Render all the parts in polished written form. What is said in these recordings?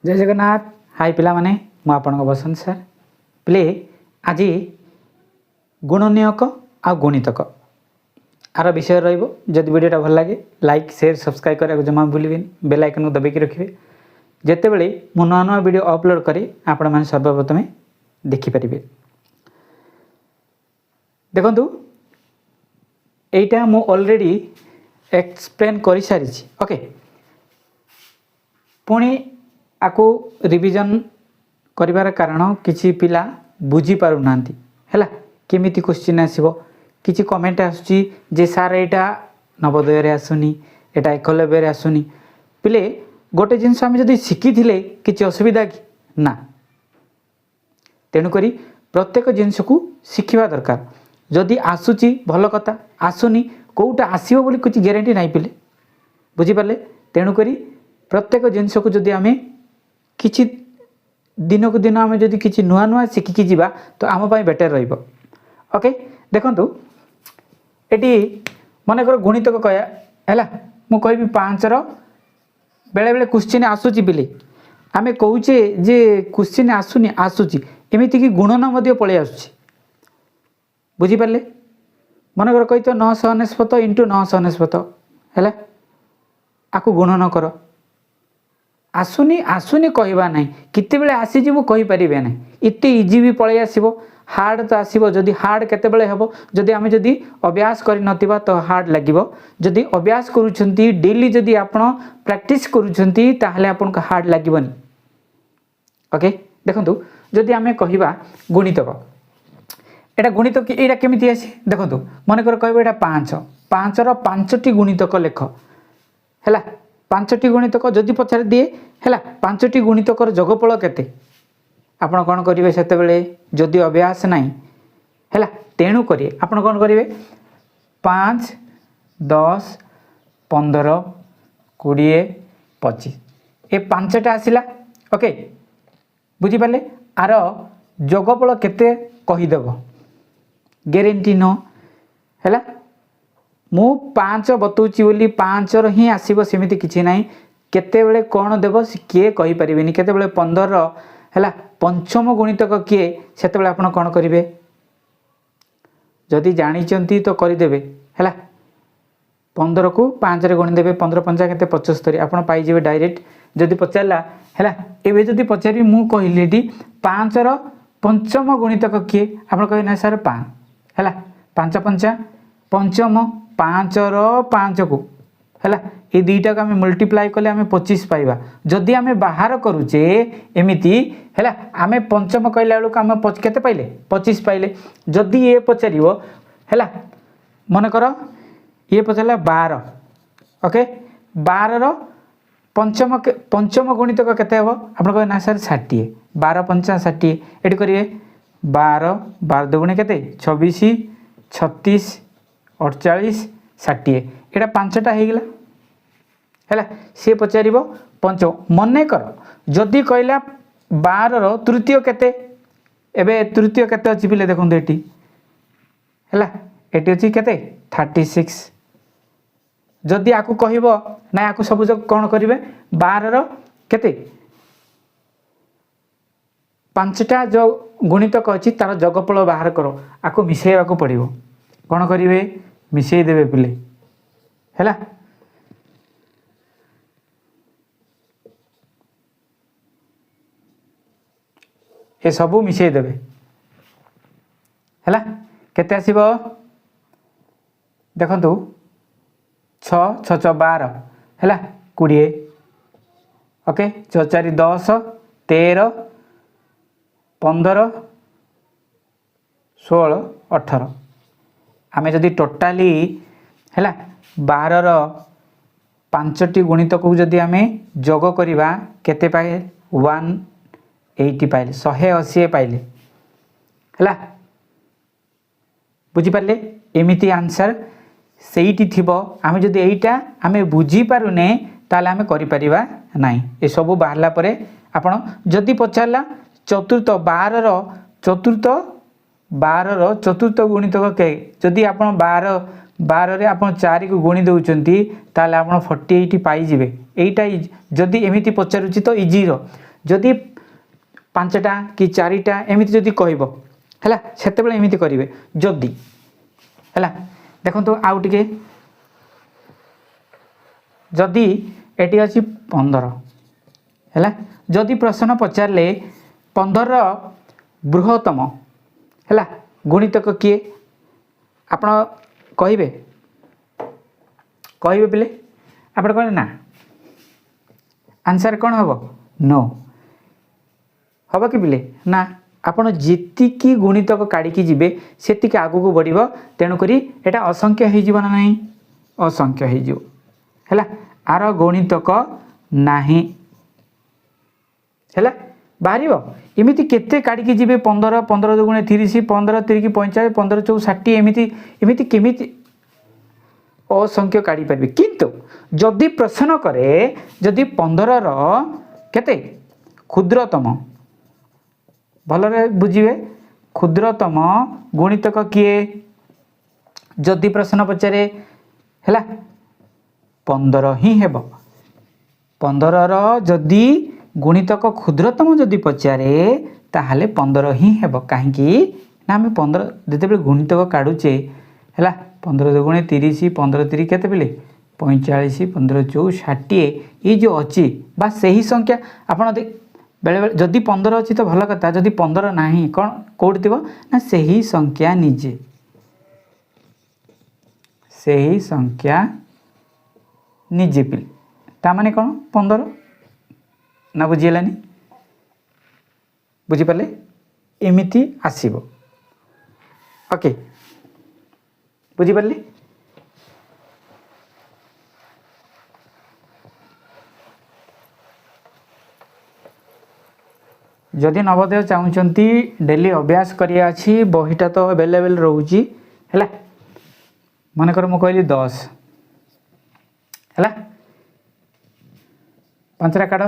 जय जगन्नाथ। हाय पिला माने मु आपन बसंत सर प्ले आज गुणनीयक आ गुणितक आर विषय रहिबो। जदि वीडियोटा भल लगे लाइक शेयर सब्सक्राइब करने जमा भूलिबेन। बेल आइकन को दबाई रखिए जितेबले मु नवा नवा वीडियो अपलोड करे आपण माने सर्वप्रथमे देखि परिबे। देखंतु एटा मु ऑलरेडी एक्सप्लेन करि सारी छी। ओके पुणी आको रिवीजन करिवार कारण किछि पिला बुझी पारु नांती हैला केमिति क्वेश्चन आसीबो। किछि कमेंट आसुची जे सार एटा नवोदय रे आसुनी एटा एकलव्य रे आसुनी। पिले गोटे जिनस आमे जदि शिखि थिले किछि असुविधा कि ना। तेनु करी प्रत्येक जिनस को शिखिबा दरकार। जदि आसुची भल कथा आसुनी कोउटा आसीबो बोली किछि ग्यारंटी नाही पिले बुझी पाले। तेनु करी प्रत्येक जिनस को जदि आमे किछि दिन को दिन आमे जदि किछि नुआ नुआ शिखिकी जीवा तो आम पाई बेटर रहिबो। ओके देखंतु एटी मन कर गुणितक कहया हैला मु कहबी 5 रो बेले बेले क्वेश्चन आसुची बिले आमे कहूचे जे क्वेश्चन आसुनी आसुची एमिति कि गुणन मध्ये पळे आसुची बुझी पाले। मन कर कहि तो 999 इंटू 999 हैला आकु गुणन कर आसुनी आसुनी कहवा ना किते बेले आसी जीवो कहि परिबे ना। इते इजी भी पळे आसीबो हार्ड तो आसीबो। जदि हार्ड केते बेले हेबो जदि आमे जदि अभ्यास करि नथिबा तो हार्ड लागिबो। जदि अभ्यास करूछंती डेली जदि आपण प्रैक्टिस करूछंती ताहले आपण को हार्ड लागिबोनी। ओके देखंतु जदि आमे कहिबा गुणितक एटा गुणितक एटा केमिति आसी देखंतु मन कर कहबो एटा 5 रो 5टी गुणितक लेख हैला 5टी गुणितक जदि पछार दिए हैला 5टी गुणितकर जोगफल केते आपण कोन करिवे सेते बेले जदि अभ्यास नाही हैला तेणु करी आपण कोन करिवे 5 10 15 20 25 ए 5टा आसिला। ओके बुझी पाले आर जोगफल केते कहि देबो ग्यारंटी नो हैला मु 5 बतौची बोली 5 रो ही आसीबो सेमिति किछि नाही। केते बेले कोन देबो किए कहि परिबेनी केते बेले 15 रो हैला पंचम गुणितक किए सेते बेले आपण कोन करिवे जदि जानि चंती तो करि देबे हैला 15 को 5 रे गुणि देबे 15 पंजा केते 75 आपण पाई जेबे डायरेक्ट। जदि पचारला हैला एबे जदि पचारि मु कहिलेटी 5 रो पंचम गुणितक किए आपण कहि ना सर 5 हैला 5 पंचा पंचम 5 रो 5 को हैला ए दुईटा को आमे मल्टीप्लाई कले आमे 25 पाइबा। जदि आमे बाहर करूचे एमिति हैला आमे पंचम कहला बेलू आमे केते पाइले 25 पाइले। जदि ए पचारिबो हैला मन कर ये पचारला 12 ओके 12 रो पंचम गुणितक केते हेबो आपण कह ना सर 60 12 पंचा 60 एटी करिवे 12 12 दुगुणे केते 26 36 48 60 एटा 5टा हे गेला हैला से पचारिबो पंचम मने कर जदि कहला 12 रो तृतीय केते एबे तृतीय केते अछि पिले देखन एटी हैला एटी अछि केते 36 जदि आकु कहिबो ना आकु सब जग कोन करिवे 12 रो केते 5टा जो गुणितक अछि तार जोगफल बाहर करो आकु मिसेइबा को पड़िबो कोन करिवे मिसेइ देबे पिले हैला ए सबु मिसेइ देबे हैला केते आसीबो देखंतु 6 6 6 12 हैला 20 ओके 4 4 10 13 15 16 18 आमे जदि टोटाली हैला 12 रो 5टी गुणितक को जदि आमे जोग करिबा केते पाए 180 पाइले 180 पाइले हैला बुझी पाले। एमिति आंसर सेइटी थिबो आमे जदि एइटा आमे बुझी पारुने ताले आमे करि परिबा नाही। ए सब बाहरला परे आपण जदि पचारला चतुर्थ 12 रो चतुर्थ गुणितक के जदि आपण 12 रे आपण 4 को गुणी दउचंती ताले आपण 48 पाई जिवे। एइटा जदि एमिति पचारुची तो इजी रो जदि 5टा कि 4टा एमती जदि कहब है से एमती करेंगे जदि है देखो तो आउ टे जदि एटी अच्छी 15 है जदि प्रश्न पचारे 15 बृहत्तम है गुणितक किए आपण कहे कहे पिले आप कहे ना आंसर कौन हम नो हम कि पिले ना आपण जीतिकी गुणितक काढ़ी जीवे से आगू को बढ़ तेणुक एटा असंख्य हो ना नहीं असंख्य हो आर गणितक नाही है बाहर एमती केते काढ़ी जीवे 15 15 दुगुणे 30 15 3 45 15 4 60 एमती केमी असंख्य काढ़ी पारे किंतु जदि प्रश्न करे जदि 15 केते क्षुद्रतम भलरे बुझे क्षुद्रतम गुणितक किए जदि प्रश्न पचारे है 15 ही हेब 15 जदि गुणितक क्षुद्रतम जदि पचारे ताहले 15 ही हेब कहीं ना आम 15 जिते गुणितक काढ़ुचे है 15 दुगुणे 30 15 3 केते पिले 45 15 4 60 ये जो अच्छी बा सही संख्या आपड़ बेले बेले जदि 15 अच्छी तो भल कथा जदि 15 ना कौन कौट थी ना सही संख्या निजे सही संख्या निजे पिले ताने कौन 15 ना बुझीगलानी बुझीपारे एमती आसब ओके बुझीपारे जदि नवोदय चाहूँगी डेली अभ्यास करिया अछि बहीटा तो अवेलेबल रोची है मनकर मु कहली 10 है 5टा काढ़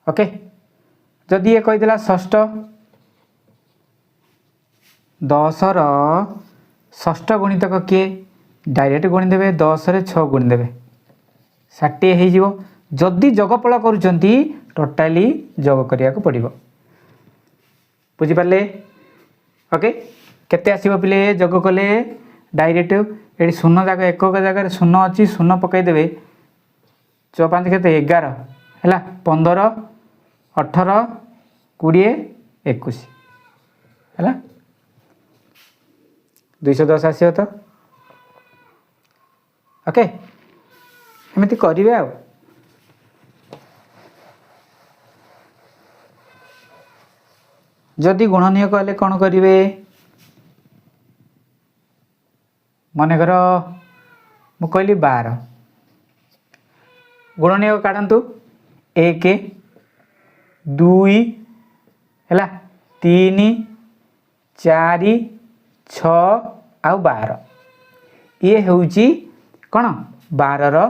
ओके जदि ये कही षष्ठ 10 षष्ठ गुणितक किए डायरेक्ट गुणिदेवे 10 रे 6 गुणिदेवे 60 हो जदि जगफल करुँच टोटाली जग करिया को पड़ो बुझीपारे ओके केते आसीबो पिले जग कले डायरेक्ट ये शून्य जगह एक जगह शून्य अच्छी शून्य पकईदेवे 4 5 केते 11 है 15 18 20 21 है 210 आसो तो ओके एमती करेंगे आ जदि गुणनीय कहले कौन करेंगे मनकर मु कहली 12 गुणनीय काढ़तु 1 2 है 3 4 6 आउ 12 ये हूँ कौन 12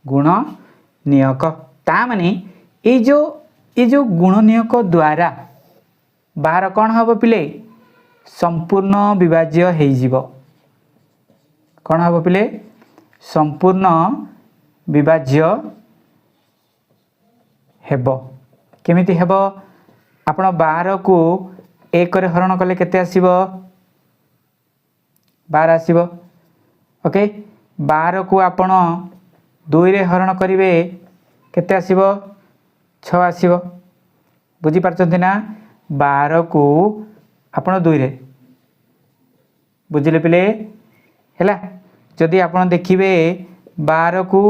गुणनीयक ता माने ये जो गुणनीयक द्वारा 12 कौन हम पिले संपूर्ण विभाज्य हो कौन हम पिले संपूर्ण विभाज्य हेब केमिति हेब आपण 12 को 1 रे हरण कले केते आसीबो 12 आसीबो ओके 12 को आपण 2 रे हरण करिवे केते आसीबो 6 आसीबो बुझी पारछन्ती ना 12 को आपण 2 रे बुझिले पिले हैला जदि आपण देखिबे 12 को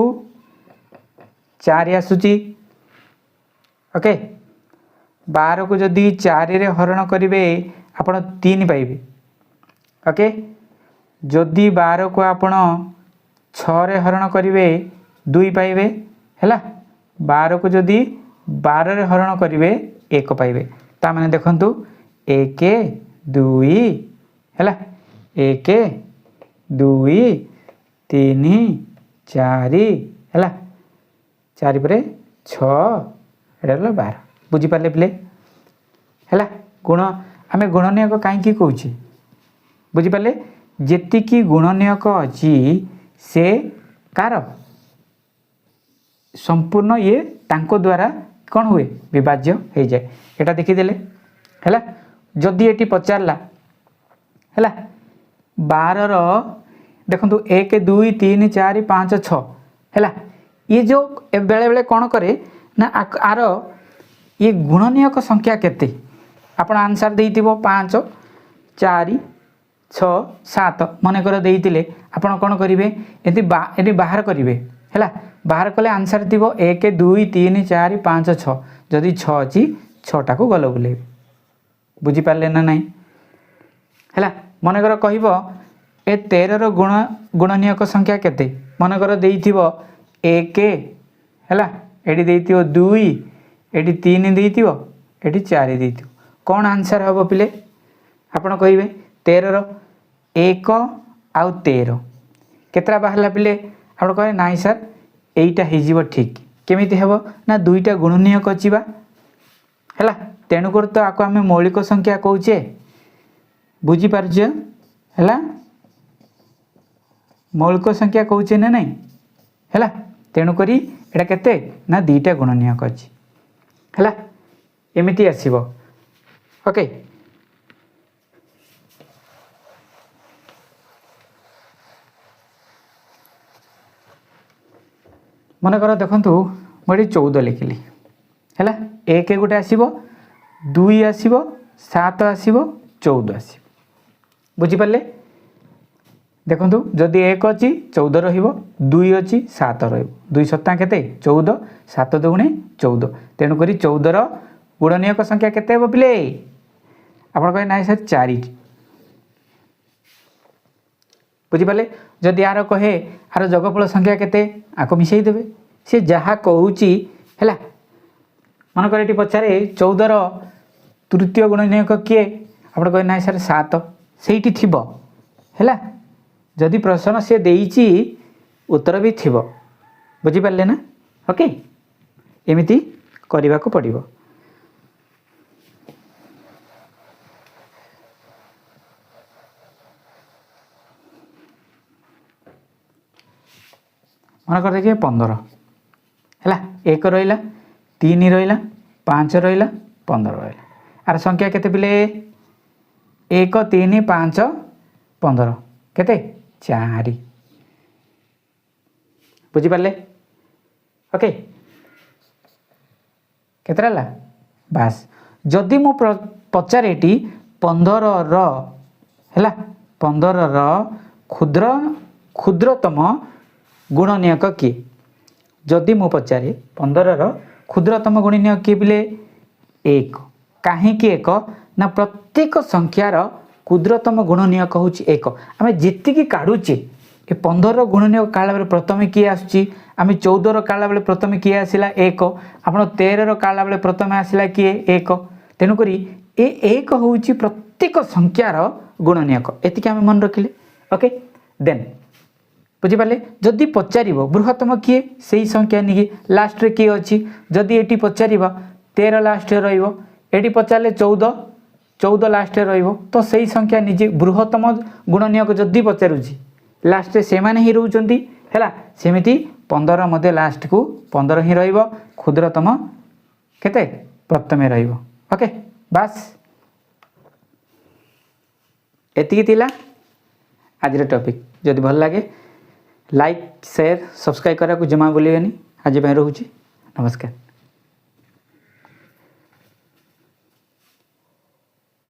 4 आसुची ओके 12 को जदि 4 रे हरण करिवे आपण 3 पाइबे ओके जदि 12 को आपण 6 रे हरण करिवे 2 पाइबे हैला 12 को जदि 12 रे हरण करिवे 1 पाइबे ता माने देखंतु 1 2 हैला 1 2 3 4 हैला 4 पर 6 एटा 12 बुझी पारे पिले हैला गुण आमे गुणनीयक कहीं कहूँ बुझीपारे जेतिकी गुणनीयक अच्छी से कार संपूर्ण ये तांको द्वारा कौन हुए विभाज्य हो जाए एटा देखीदे है जदि ये पचारा है 12 देखु 1 2 3 4 5 6 है ये जो बेले बेले कौन करे ना आर ये गुणनीयक संख्या केते आपण आंसर देइथिबो 5 4 6 7 मनकर देइतिले आपण कोन करिवे एति बाहर करिवे हैला बाहर कले आंसर थिबो 1 2 3 4 5 6 जदि 6 अछि 6टा को गलो बुले बुझी पारले ना नहीं हैला मनकर कहिबो ए 13 रो गुणनीयक संख्या केते मनकर देइथिबो 1 हैला एडी देइथिबो 2 एडी 3 देइथिबो एडी 4 देइथिबो कौन आंसर हम पिले आपण कहे 13 1 आउ 13 केतरा बाहरला पिले आप कहे ना सर यहीटा हो ठीक केमी हम ना दुईटा गुणनीयक अच्छी है तेणुकर तो आपको आम मौलिक संख्या कौचे बुझीपार है मौलिक संख्या कौचे ना नहीं है तेणुक एटा केते ना दुईटा गुणनीयक अच्छी है एमती आसब ओके मनकर देखु मुझे 14 लिखिली है 1 गोटे आसब 2 आसब 7 आसब 14 आसब बुझीपारे देखु जदि 1 अच्छी 14 रही 2 अच्छी 7 रही 7 केते 14 7 दुणे 14 तेणुक 14 गुणनीयक संख्या केते हे पिले आप ना सर 4 बुझीपारे जदि यार कहे यार जगफल संख्या केते आको मिसई देबे से जहाँ कहूची है मनकर ये पचारे 14 तृतीय गुणनीयक किए आप कहे ना सर 7 से थिबो है जदि प्रश्न से देइची उत्तर भी थिबो बुझीपारे ना ओके एमिति करने को पड़ो मनकर देखिए 15 है 1 रहा 3 रहा 5 रहा 15 रहा आर संख्या केते पिले 1 3 5 15 केते 4 बुझीपारे ओके केतरा ला बास जदि मु पचारे 15 है 15 क्षुद्रतम गुणनीयक किए जदि मु पचारे 15 क्षुद्रतम गुणनीयक किए बिले 1 कहीं 1 ना प्रत्येक संख्यार क्षुद्रतम गुणनीयक हूँ 1 आम जी काढ़ुचे ये 15 गुणनीयक काला बेले प्रथम किए आसुची आम 14 काला बेले प्रथम किए आसला 1 आप 13 काला बेले प्रथम आसला किए 1 तेणुक ये 1 हूँ प्रत्येक संख्यार गुणनीयक एतिक आम मन रखिले ओके देन बुझीपारे जदि पचार बृहत्तम किए से ही संख्या नहीं लास्ट रे किए अच्छी जदि ये पचार 13 लास्ट रही पचारे 14 लास्ट तो सही संख्या निजे बृहत्तम गुणनीयक जदि पचारुची लास्ट से माने ही रोचंती है सेमिति 15 मध्य लास्ट को 15 ही रहिबो क्षुद्रतम केते प्रथमे रहिबो ओके बस एतिकी थिला आज टॉपिक जदि भल लगे लाइक शेयर सब्सक्राइब करा को जमा बोलिएनी आज रोचे नमस्कार।